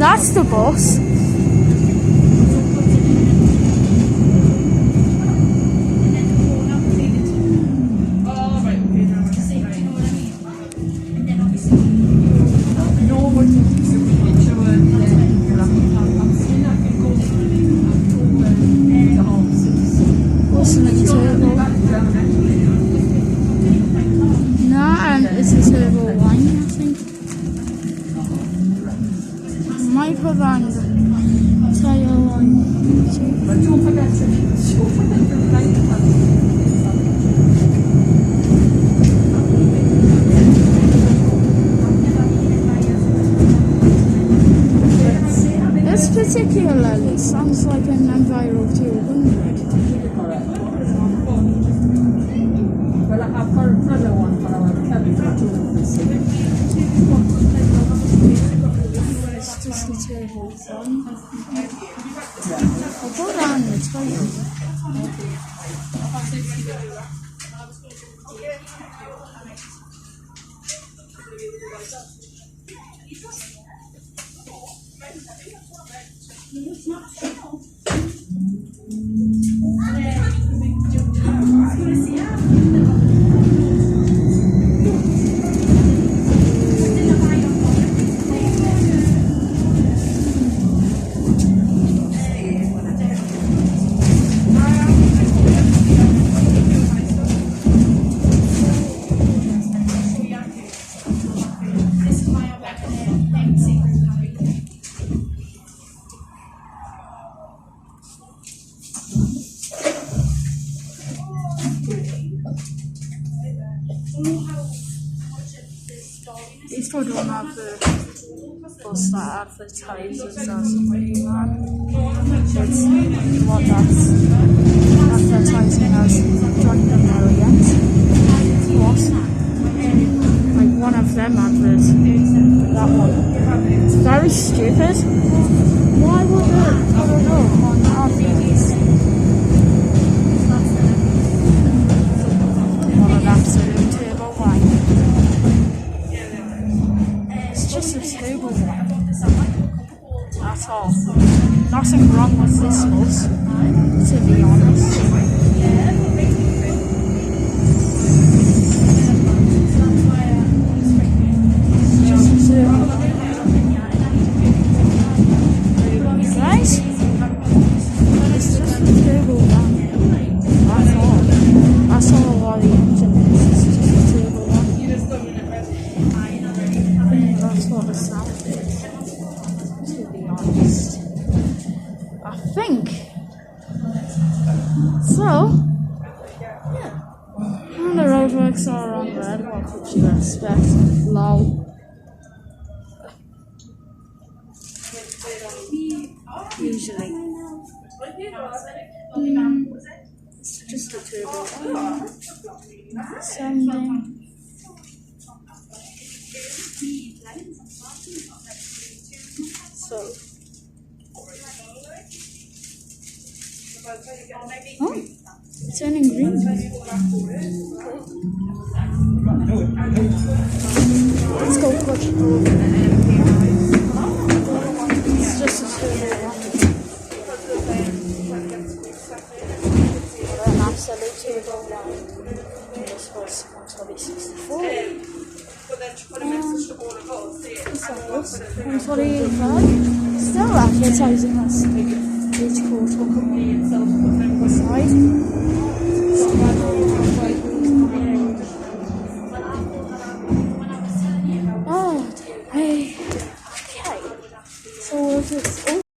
That's the bus. It's a turbo line, I think. Might put on the tail line. This particularly sounds like an Enviro 200. Well, I have another one for our cabin for 200. It's just a turbo one. I'll put on the tail. These two don't have the bus that advertises as something man. It's what that's advertising as Johnny the Marionette. What? Like one of them adverts. That one. It's very stupid. Why would it? I don't know. On adverts. What an absolute turbo wine. Just a turbo one. That's all. Nothing wrong with this bus, to be honest. Just a turbo. Guys, it's just a turbo one. That's all. That's all what the engine is. It's just a turbo one. That's what the sound is, to be honest. I think. So, yeah. And the roadworks are on red, what could you expect? Low. Usually. It's just a turbo. Sounding. So, oh, it's turning green. Let's go push. It's just a turbo one. An absolute turbo one. This was 12064. Still advertising us. It's called on the side.